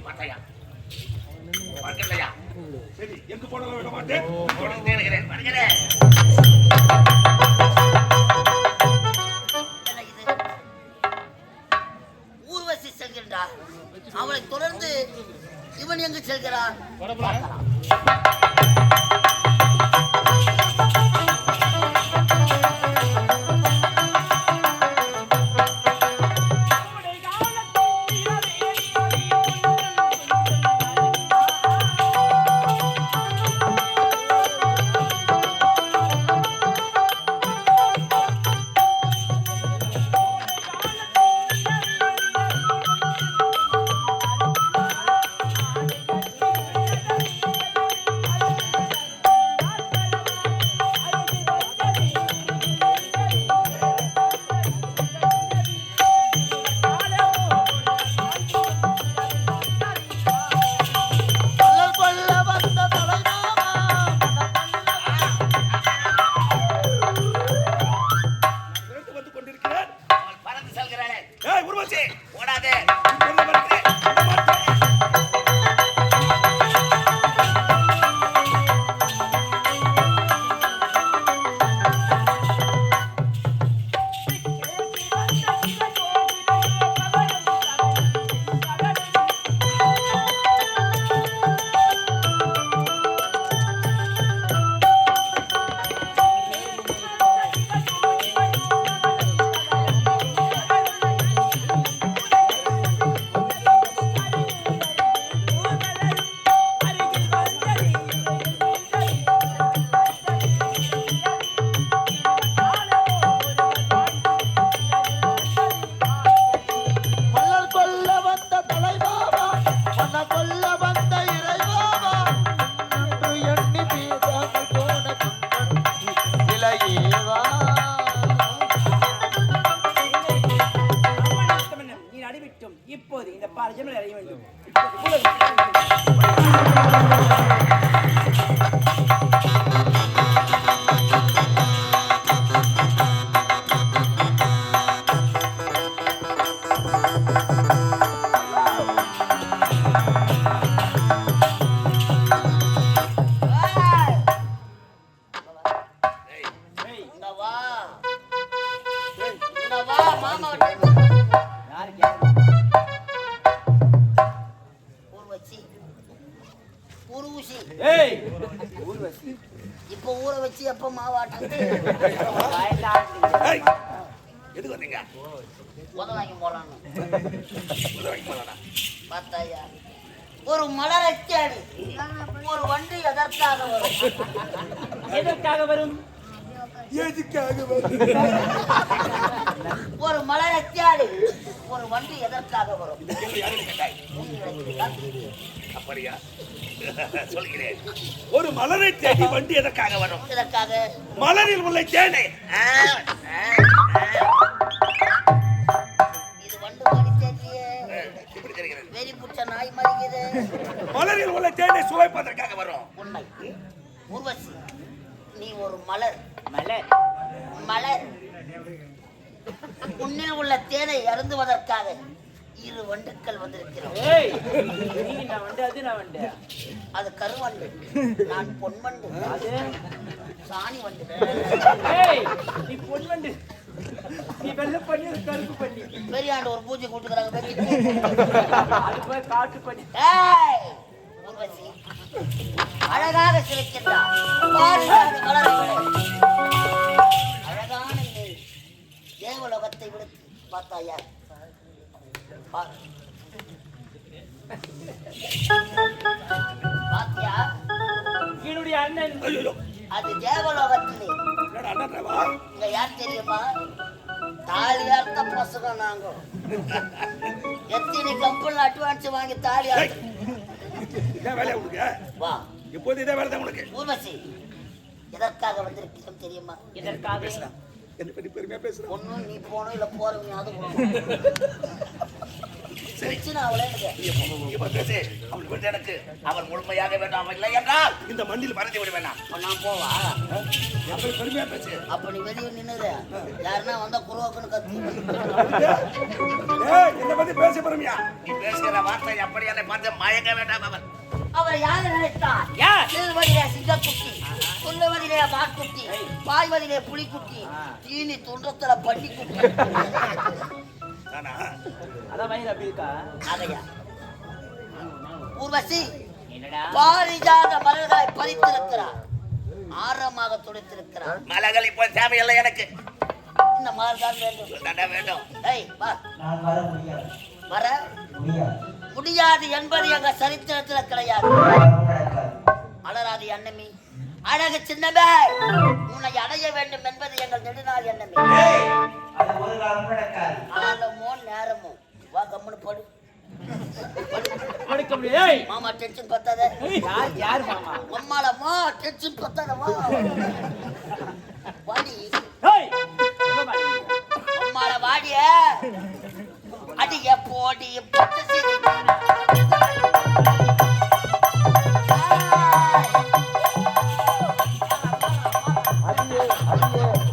பார்த்தாயா பார்க்கலையா? சரி, எங்க போனாலும் விட மாட்டேன். தேடுகிறேன், வருகிறேன். ஊர்வசி செல்கின்றார். அவளை தொடர்ந்து இவன் எங்கு செல்கிறான்? இப்போது இந்த பாரஜம் அறிய வேண்டும். இப்ப ஊற வச்சு எப்ப மாவாட்டம் எதுக்கு வந்தீங்க? வாங்கி போலாம் பார்த்தாயா? ஒரு மலரை தேடி ஒரு வண்டி எதற்காக வரும்? எதற்காக வரும்? ஒரு மலரை தேடி ஒரு வண்டி எதற்காக வரும்? அப்படியா? சொல்கிறேன். ஒரு மலரை தேடி வண்டி எதற்காக வரும்? எதற்காக? மலரில் உள்ள தேனை. இது வண்டு மாதிரி தெரியலையே. எப்படி தெரிகிறது? வெறி புடிச்ச நாய் மாதிரிக்குது. மலரில் உள்ள தேனை சுவைப்பதற்காக வரும். உண்மை. ஊர்வசி, நீ ஒரு மலர். மலர் மலர் உன்னில் உள்ள தேனை அருந்துவதற்காக இரு வண்டுக்கள் வந்திருக்கிறோம். அது கருவண்டு, நான் பொன்வண்டு. அது சாணி வண்டு. நீ பொன்வண்டு, நீ வெள்ளை பண்ணி கருப்பு பண்ணி பெரியாண்டு ஒரு பூஜை கூட்டுக்கிறாங்க. காட்டு பண்ணி ஊர்வசி அழகாக சிரிக்கின்றார். அழகான தேவலோகத்தை விடுத்து பார்த்தாயா? பாத்தியா? என்னுடைய அண்ணன் அது தேவலோகத்திலே. இங்க யார் தெரியுமா? தாலியார்த்த பசங்க நாங்க. எத்தனை கம்பெனி அட்வான்ஸ் வாங்கி தாலியார்த்த வா. இப்போது இதே வேலை தான் உனக்கு. ஊர்வசி, எதற்காக வந்திருக்கோம் தெரியுமா? எதற்காக? என்ன பத்தி பெருமையா பேசுற? ஒன்னும் நீ போனோம் இல்ல போறவங்க அது பிரச்சனை அவளே எனக்கு. இப்ப பேசு. அவள் விட்டு எனக்கு அவள் முழுமையாக வேண்டாம். இல்லை என்றால் இந்த மண்ணில் மறைந்து விட வேண்டாம். அப்ப நான் போவா? அப்ப பெருமையா பேசு. அப்ப நீ வெளியே நின்னுரு. யாருன்னா வந்தா குருவாக்குன்னு கத்து. என்ன பத்தி பேச பெருமையா? நீ பேசுகிற வார்த்தை எப்படி என்னை பார்த்து மயங்க வேண்டாம். அவன் அவர் யாரு நினைத்தார்? யார்? திருவதிலே சிங்கக்குட்டி, சொல்லுவதிலே மாக்குட்டி, பாய்வதிலே புலிக்குட்டி, தீனி துன்றத்துல பட்டிக்குட்டி. தானா? அதான் வயிறு அப்படி இருக்கா? அதையா ஊர்வசி என்னடா? பாரிஜாத மலர்களை பறித்திருக்கிறார், ஆரமாக துடைத்திருக்கிறார். மலர்கள் இப்போ தேவையில்லை எனக்கு. இந்த மலர் தான் வேண்டும். தண்டை வேண்டும். ஏய் வா. நான் வர முடியாது. வர முடியாது. முடியாது என்பது எங்க சரித்திரத்துல கிடையாது. நடக்காது. அலராதி அன்னமி, அழகு சின்னமே, உன்னை அடைய வேண்டும் என்பது எங்கள் நெடுநாள் எண்ணமே. அது ஒரு காலம் நடக்காது. காலமோ நேரமோ வா கம்முன்னு போடு. படுக்க முடியாது. மாமா டென்ஷன் பத்தாத. யார் மாமா? அம்மாளம்மா டென்ஷன் பத்தாதவா வாடி. ஏய், எங்க பாருங்க. அம்மாள வாடிய அடிய போடி பத்து சீனி.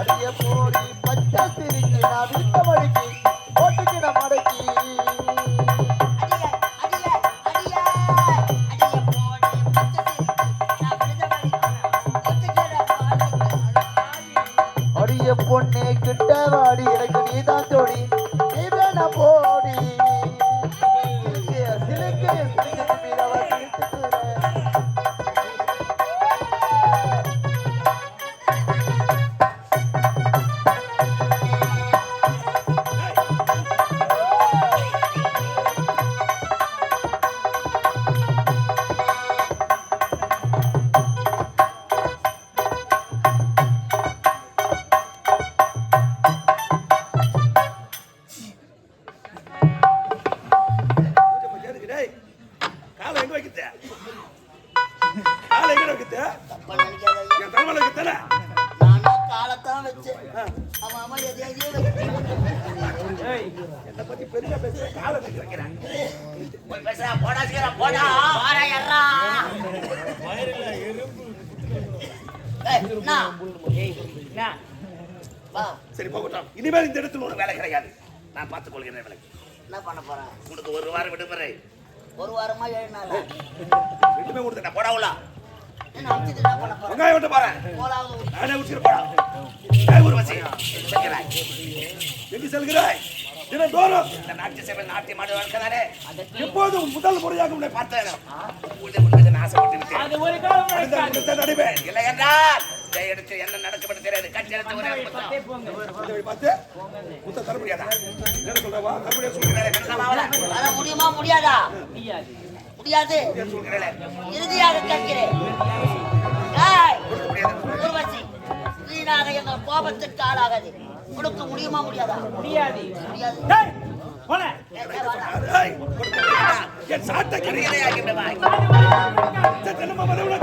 அடியே போடி பச்சை சிரிக்கி நான் விட்ட மடிக்கி போட்டுக்கிட மடக்கி அடிய பொண்ணே கிட்ட வாடி எனக்கு நீதான் ஜோடி நீ வேணா போடி சிலுக்கு மீதவ சிலுக்குறேன். காலை எங்க வைக்கிட்ட? காலை எங்க வைக்கிட்ட? தப்பா நினைக்காத ஐயா. என் தலைமையில வைக்கிட்டல? நானும் காலத்தான் வச்சேன். அவன் அம்மா எதையோ வைக்கிறேன். ஏய், என்னை பத்தி பெருமையா பேசுற காலை எங்க வைக்கிறேன்? போய் பேசுறா போடா சீக்கிரம் போடா வாடா எறா. ஏய் நான் ஏய், என்ன? வா. சரி போகட்டும். இனிமேல் இந்த இடத்துல ஒரு வேலை கிடையாது. நான் பார்த்துக் கொள்கிறேன் வேலை. என்ன பண்ண போறேன்? உனக்கு ஒரு வாரம் விடுமுறை. ஒரு வாரமா 7 நாளா? ரெண்டுமே கொடுத்துட்டேன். போடா உள்ள. என்ன அடிச்சிட்டு என்ன பண்ண போறேன்? வெங்காயம் விட்டு போறேன். போலாவது ஒரு நானே உச்சிட்டு போடா. ஏய் ஊர்வசி, செல்கிறாய். எங்கு செல்கிறாய்? தினந்தோறும் இந்த நாட்டிய சேவை நாட்டியம் ஆடு வளர்க்கிறாரே. எப்போதும் முதல் முறையாக உன்னை பார்த்தேன். உன்னை ஆசைப்பட்டு விட்டேன். அது ஒரு காலம் அடுத்த நடக்காது. குற்றத்தை நடுவேன். இல்லை என்றால் இதை எடுத்து என்ன நடக்கும் தெரியாது. கட்சி எடுத்து ஒரு வந்தவை பத்தே போங்க. இதை பார்த்து குத்த தர முடியாதா? என்ன சொல்றவா? தர முடியாது சொல்கிறேன். வர முடியுமா முடியாதா? முடியாது. முடியாது. சொல்கிறேன். இறுதியாக கேட்கிறேன். ஏய் கொடுக்க முடியாது. ஊர்வசி, வீணாக எங்கள் கோபத்திற்கு ஆளாகாது. கொடுக்க முடியுமா முடியாதா? முடியாது. முடியாது. ஏய், போல. ஏய், வாடா. ஏய், கொடுக்க முடியாதா? என் சாட்டை கிடையாது. நம்ம மதவுல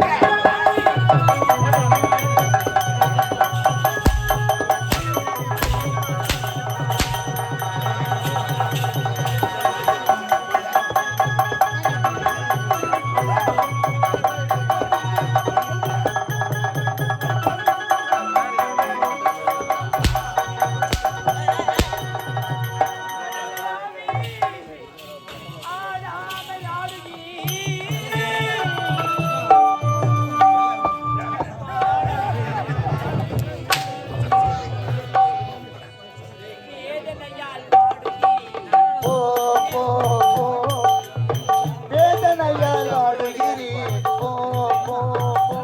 வேதனையால் ஆடுகிறேன். போ போ போ.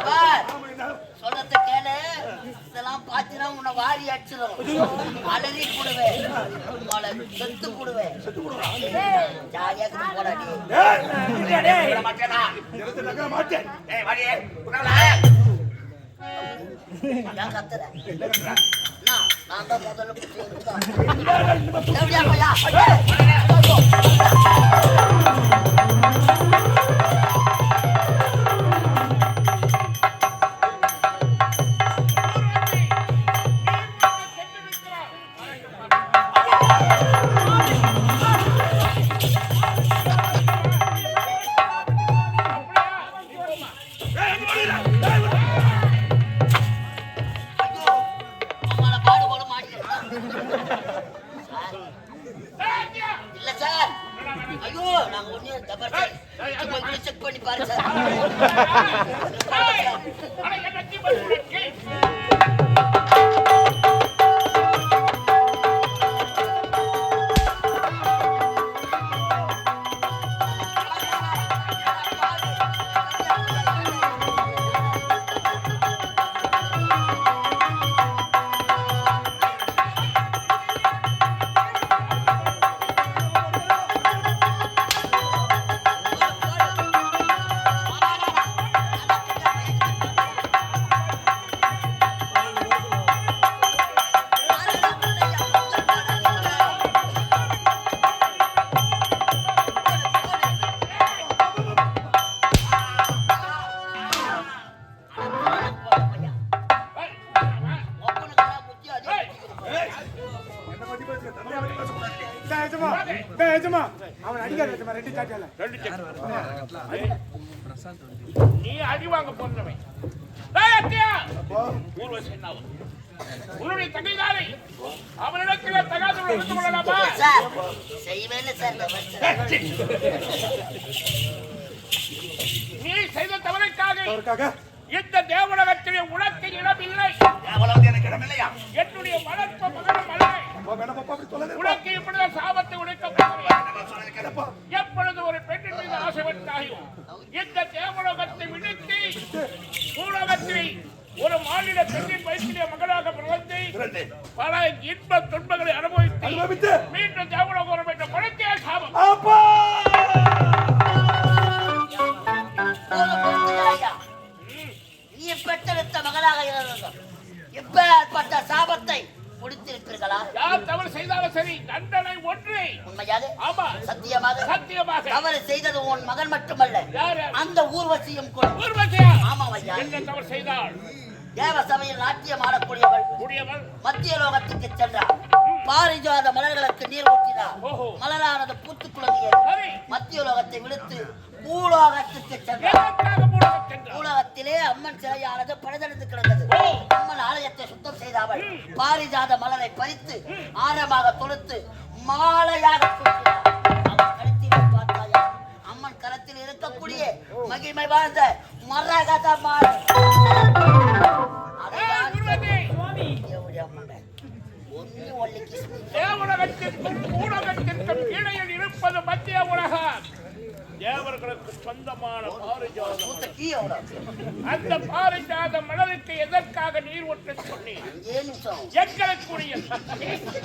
பார், ஆமா, என்ன? சொல்றத கேளு. இதெல்லாம் பாத்தீங்கன்னா உன்னை வாரி அடிச்சிடும். அலறி போடுவேன். உங்களை செத்து போடுவேன். ஜாலியா இருந்து போடா நீ. ஏய், விட மாட்டேனா? நிலத்தை நகர மாட்டேன். ஏய் வாடி உன்னால ஏன் கத்துற? அண்ணா, நான் தான் முதல்ல குச்சி எடுத்துதான். எப்படியா பையா? அம்மால பாடு போட மாட்டேன். இல்ல சார். ஐயோ, நாங்க ஒண்ணு தப்பா செக் பண்ணி பாரு சார். என்னை பத்தி பேசுங்க, தம்பியை பத்தி பேசக்கூடாது. அவன் அடிக்காத ரெண்டு சாட்டியால நீ அடி வாங்க போனவன். டேய் அத்தியா, ஊர்வசி என்னவன்? உன்னுடைய தங்கைதாரை அவனிடத்தில் தகாத நடந்து கொள்ளலாமா? சார், செய்யவே இல்லை சார் இந்த வருஷம். நீ செய்த தவறுக்காக அவருக்காக இந்த தேவலகத்திலே உனக்கு இடமில்லை. எவ்வளவு எனக்கு இடம் இல்லையா? என்னுடைய வளர்ப்பு மகனும் அல்ல. வேணப்பா, அப்படி சொல்லாதே. உனக்கு இப்படிதான் சாபத்தை உடைக்கப்படுகிறேன். நான் சொன்னது கேளப்பா. எப்பொழுது ஒரு பெண்ணின் மீது ஆசை வைத்தாயும் இந்த தேவலோகத்தை விடுத்து பூலோகத்தில் ஒரு மாநில பெண்ணின் வயிற்றிலே மகளாக பிறந்து பிறந்து, பல இன்ப துன்பங்களை அனுபவித்து அனுபவித்து, மீண்டும் தேவலோகம் வரும் என்ற பழத்தையே சாபம். அப்பா! போதும், பொறுத்துங்கள் ஐயா. நீ பெற்றெடுத்த மகளாக இருந்தோம். இப்பேற்பட்ட சாபத்தை முடித்திருப்பீர்களா? யார் தவறு செய்தாலும் சரி தண்டனை ஒன்று. உண்மையாக? ஆமா, சத்தியமாக? சத்தியமாக. தவறு செய்தது உன் மகன் மட்டுமல்ல, யாரு? அந்த ஊர்வசியும் கூட. ஊர்வசியா? ஆமாம் ஐயா. என்ன தவறு செய்தாள்? தேவ சபையில் நாட்டியம் ஆடக்கூடியவள் கூடியவள் மத்திய லோகத்துக்கு சென்றார். பாரிஜாத மலர்களுக்கு நீர் ஊற்றினார். ஓஹோ. மலரானது பூத்துக் குழந்தையது. சரி. மத்திய லோகத்தை விடுத்து பூலோகத்துக்கு சென்றார். எதற்காக பூலோகம் சென்றாள்? பூலோகத்திலே அம்மன் சிலையானது பழுதடைந்து கிடந்தது. ஓ. அம்மன் ஆலயத்தை சுத்தம் செய்த அவள் பாரிஜாத மலரை பறித்து ஆரமாக தொடுத்து மாலையாக சூட்டினார். அவள் கழுத்திலே பார்த்தாயா, அம்மன் கரத்தில் இருக்கக்கூடிய மகிமை வாழ்ந்த மரகத மாலை. அதைதான் ஊர்வசி, தேவடி அம்மன் ஒன்னு ஒல்லி கிஸ்மி. தேவலகத்திற்கும் பூலோகத்திற்கும் இடையில் இருப்பது மத்திய உலகம். தேவர்களுக்கு சொந்தமான பாரிஜாதம். மூத்த கீயோட அந்த பாரிஜாத மலருக்கு எதற்காக நீர் ஊற்ற சொன்னேன்? ஏன் நிமிஷம் எங்களுக்குரிய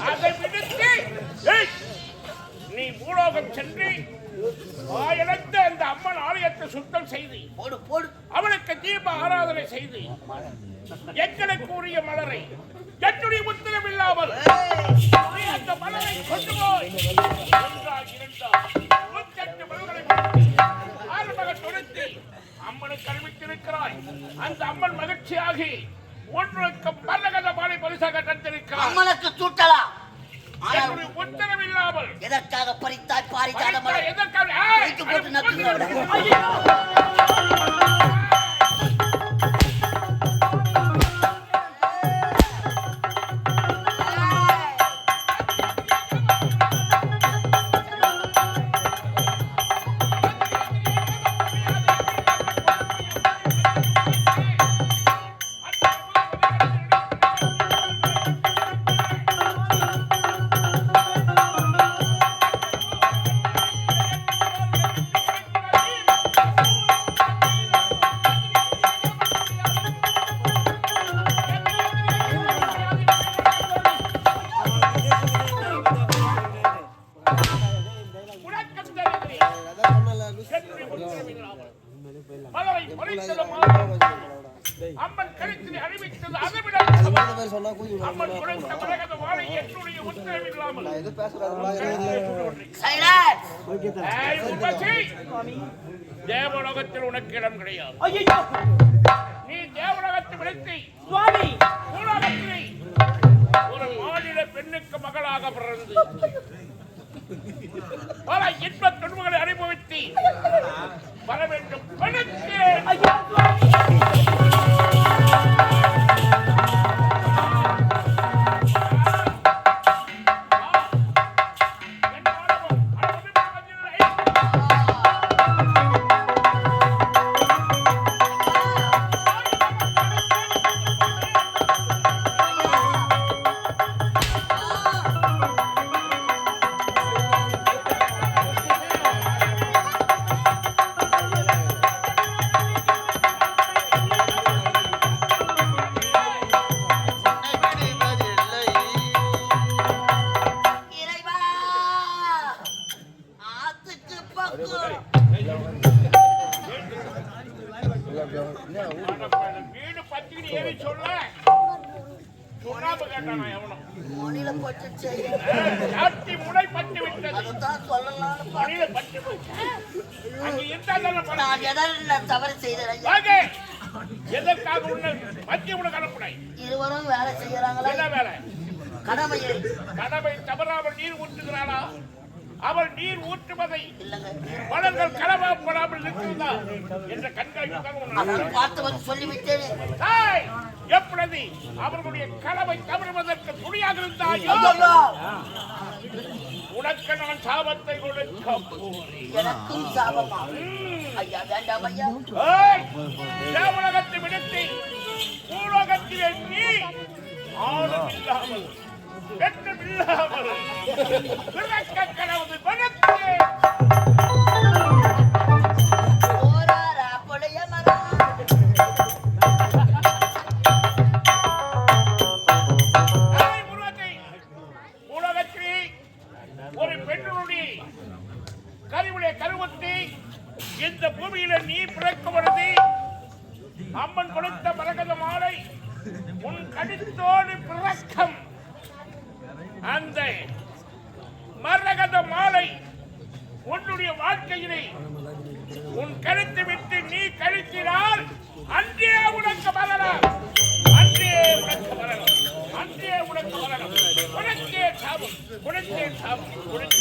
அதை விடுத்து ஏய், நீ பூலோகம் சென்று வாயெடுத்த அந்த அம்மன் ஆலயத்தை சுத்தம் செய்து போடு போடு. அவளுக்கு தீப ஆராதனை செய்து எங்களுக்கு உரிய மலரை என்னுடைய உத்தரவு இல்லாமல் நீ அந்த மலரை கொண்டு போய் ஒன்றா இரண்டா 108 மலர்களை ஆரம்பக தொடுத்து அம்மனுக்கு அறிவித்திருக்கிறாய். அந்த அம்மன் மகிழ்ச்சியாகி ஒன்றுக்கு மரகத மாலை பரிசாக தந்திருக்கிறார். அம்மனுக்கு சூட்டலாம். ஆனால் என்னுடைய உத்தரவு இல்லாமல் எதற்காக பறித்தாய் பாரிஜாத மலர்? எதற்காக வைத்து போட்டு நக்குங்க. அம்மன் கழுத்தில் அறிவித்தது அதைவிட அம்மன் கொடுத்த மரகத மாலை என்னுடைய உத்தரவு இல்லாமல் ஏய், உர்வசி, தேவலோகத்தில் உனக்கு இடம் கிடையாது. ஐயோ நீ தேவலோகத்தை விடுத்தி சுவாமி பூலோகத்திலே ஒரு மாநில பெண்ணுக்கு மகளாக பிறந்து பல இன்பத் துன்பங்களை அனுபவித்து வர வேண்டும் பெண்ணுக்கு ஐயோ சுவாமி இறைவா, ஆத்துக்கு பக்கம். வீடு பத்தினி ஏறி சொல்ல சுண்ணாம்பு கேட்டானா எவனும் மணில போட்டு செய்ய. சாத்தி முனை பட்டு விட்டது அதுதான் சொல்லலாம்னு பார்த்தேன். மணியில பட்டு போச்சு. அங்க இருந்தால் நான் எதற்கு தவறு செய்தேன் ஐயா? வாங்க. எதற்காக உன்னை மத்திய உனக்கு அனுப்புனை இருவரும் வேலை செய்யறாங்களா? என்ன வேலை கடமையை கடமை தவறாமல் நீர் ஊற்றுகிறாளா அவள் நீர் ஊற்றுவதை இல்லங்க. மலர்கள் களவாப்படாமல் நிற்கிறதா என்ற கண்காணிப்பு அதான் பார்த்தவன் சொல்லிவிட்டேனே. எப்பொழுது அவர்களுடைய களவை தவறுவதற்கு துணியாக இருந்தாயோ ஐயோ, உனக்கு நான் சாபத்தை கொடுக்க போறேன். எனக்கும் சாபமா? ஐயா வேண்டாம் ஐயா. தேவலகத்தை விடுத்து பூலோகத்திலே நீ ஆளும் இல்லாமல் வெற்றும் இல்லாமல் பிறக்க கடவுள் வனத்து போராரா புளிய மரம். உலகத்திலே ஒரு பெண்ணுடைய கருவிலே கருவத்தி இந்த பூமியில நீ பிறக்கும் பொழுது அம்மன் கொடுத்த மரகத மாலை உன் கழுத்தோடு பிறக்கம். அந்த மரகத மாலை உன்னுடைய வாழ்க்கையிலே உன் கழுத்தை விட்டு நீ கழித்தினால் அன்றே உனக்கு மரணம், அன்றே உனக்கு மரணம், அன்றே உனக்கு மரணம். உனக்கே சாபம், உனக்கே சாபம், உனக்கே